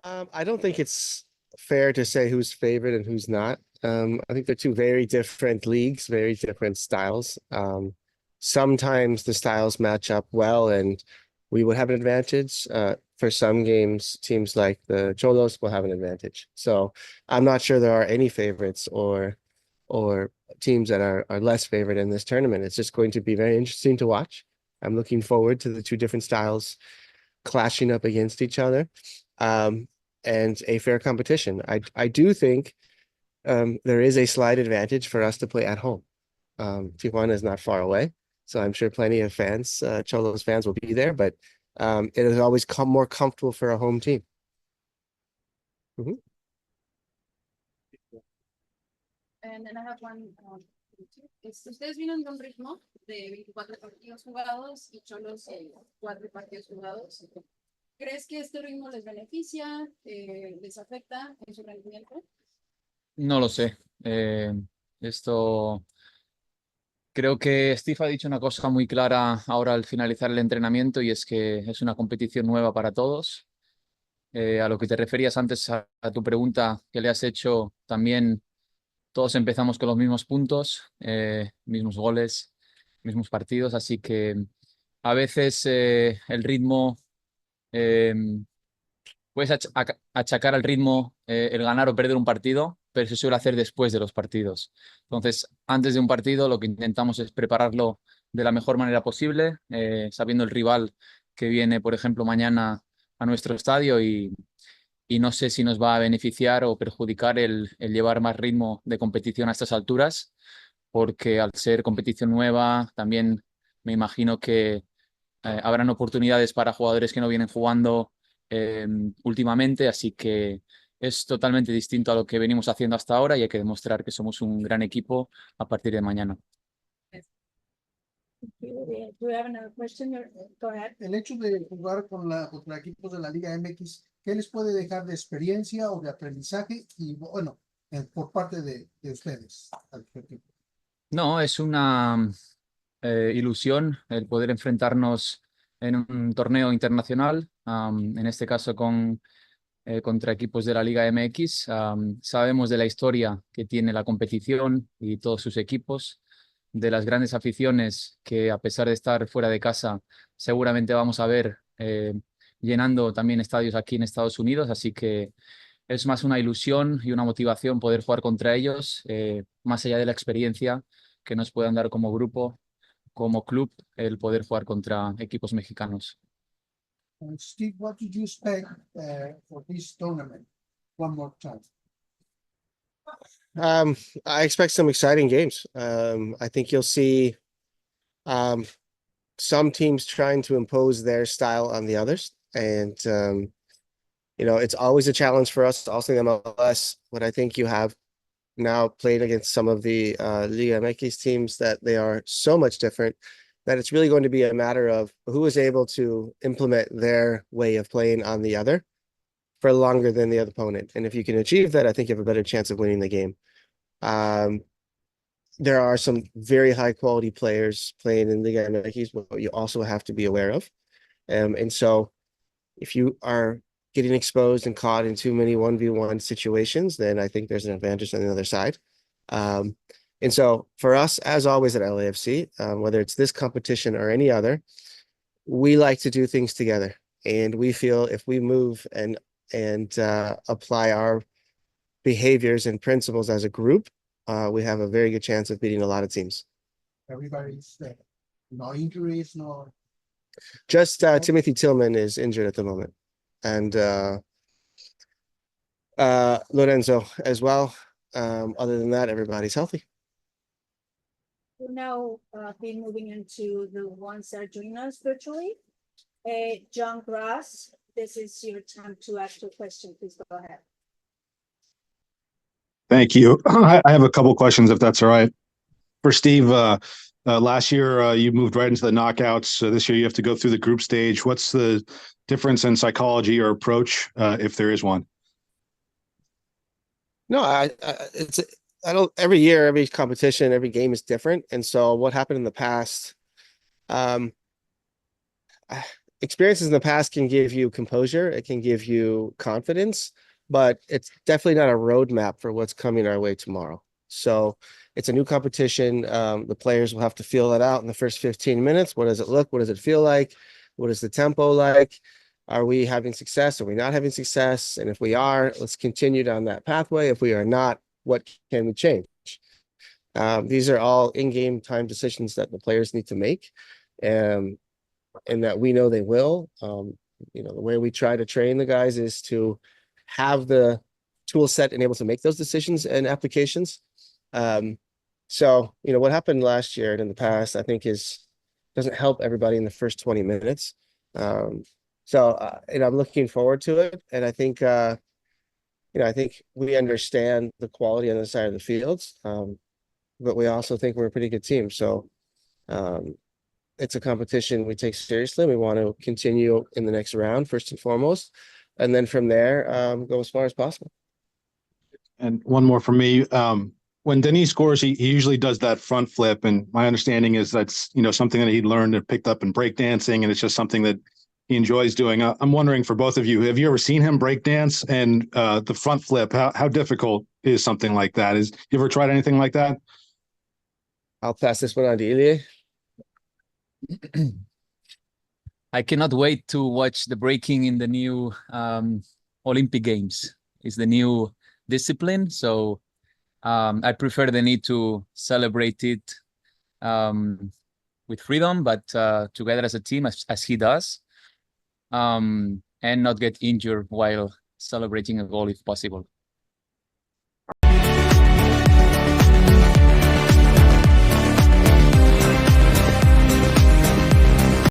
I don't think it's fair to say who's favorite and who's not. I think they're two very different leagues, very different styles. Sometimes the styles match up well and we would have an advantage. For some games, teams like the Xolos will have an advantage. So I'm not sure there are any favorites or teams that are less favored in this tournament. It's just going to be very interesting to watch. I'm looking forward to the two different styles clashing up against each other. And a fair competition. I do think there is a slight advantage for us to play at home. Tijuana is not far away, so I'm sure plenty of fans, Cholos fans, will be there. But it is always more comfortable for a home team. Mhm. And then I have one. Ustedes vienen de un ritmo de 24 partidos jugados y Xolos 4 partidos jugados. ¿Crees que este ritmo les beneficia, les afecta en su rendimiento? No lo sé. Esto creo que Steve ha dicho una cosa muy clara ahora al finalizar el entrenamiento y es que es una competición nueva para todos. A lo que te referías antes a tu pregunta que le has hecho, también todos empezamos con los mismos puntos, mismos goles, mismos partidos, así que a veces el ritmo eh, puedes achacar al ritmo el ganar o perder un partido, pero se suele hacer después de los partidos. Entonces, antes de un partido, lo que intentamos es prepararlo de la mejor manera posible, sabiendo el rival que viene, por ejemplo, mañana a nuestro estadio y no sé si nos va a beneficiar o perjudicar el llevar más ritmo de competición a estas alturas, porque al ser competición nueva, también me imagino que habrán oportunidades para jugadores que no vienen jugando últimamente, así que es totalmente distinto a lo que venimos haciendo hasta ahora y hay que demostrar que somos un gran equipo a partir de mañana. Do we have another question? Go ahead. El hecho de jugar contra equipos de la Liga MX, ¿qué les puede dejar de experiencia o de aprendizaje? Y bueno, por parte de ustedes. No, es una ilusión el poder enfrentarnos en un torneo internacional, en este caso contra equipos de la Liga MX. Sabemos de la historia que tiene la competición y todos sus equipos, de las grandes aficiones que a pesar de estar fuera de casa seguramente vamos a ver llenando también estadios aquí en Estados Unidos, así que es más una ilusión y una motivación poder jugar contra ellos, más allá de la experiencia que nos puedan dar como grupo, como club, el poder jugar contra equipos mexicanos. Steve, what did you expect for this tournament? One more time. I expect some exciting games. I think you'll see some teams trying to impose their style on the others. And, it's always a challenge for us, also in MLS, but I think you have now played against some of the Liga MX teams that they are so much different that it's really going to be a matter of who is able to implement their way of playing on the other for longer than the other opponent. And if you can achieve that, I think you have a better chance of winning the game. There are some very high quality players playing in Liga MX, but you also have to be aware of. And so if you are getting exposed and caught in too many 1v1 situations, then I think there's an advantage on the other side. And so for us, as always at LAFC, whether it's this competition or any other, we like to do things together. And we feel if we move and apply our behaviors and principles as a group, we have a very good chance of beating a lot of teams. Everybody's no injuries, no. Just Timothy Tillman is injured at the moment. And Lorenzo as well. Other than that, everybody's healthy. We'll now be moving into the ones that are joining us virtually. John Grass, this is your time to ask your question. Please go ahead. Thank you. I have a couple questions, if that's all right. For Steve, last year you moved right into the knockouts. This year you have to go through the group stage. What's the difference in psychology or approach, if there is one? No, I don't. Every year, every competition, every game is different. And so, what happened in the past? experiences in the past can give you composure, it can give you confidence, but it's definitely not a roadmap for what's coming our way tomorrow. So it's a new competition. The players will have to feel that out in the first 15 minutes. What does it look? What does it feel like? What is the tempo like? Are we having success? Are we not having success? And if we are, let's continue down that pathway. If we are not, what can we change? These are all in-game time decisions that the players need to make, and that we know they will. You know, the way we try to train the guys is to have the tool set and able to make those decisions and applications. So, you know, what happened last year and in the past, I think doesn't help everybody in the first 20 minutes. And I'm looking forward to it. And I think, you know, I think we understand the quality on the side of the fields, but we also think we're a pretty good team. So it's a competition we take seriously. We want to continue in the next round, first and foremost. And then from there, go as far as possible. And one more from me. When Denis scores, he usually does that front flip. And my understanding is that's, you know, something that he learned and picked up in breakdancing. And it's just something that he enjoys doing. I'm wondering for both of you, have you ever seen him breakdance? And the front flip, how difficult is something like that? You ever tried anything like that? I'll pass this one on to Ilya. I cannot wait to watch the breaking in the new Olympic Games. It's the new discipline. So I prefer the need to celebrate it with freedom, but together as a team, as he does, and not get injured while celebrating a goal if possible.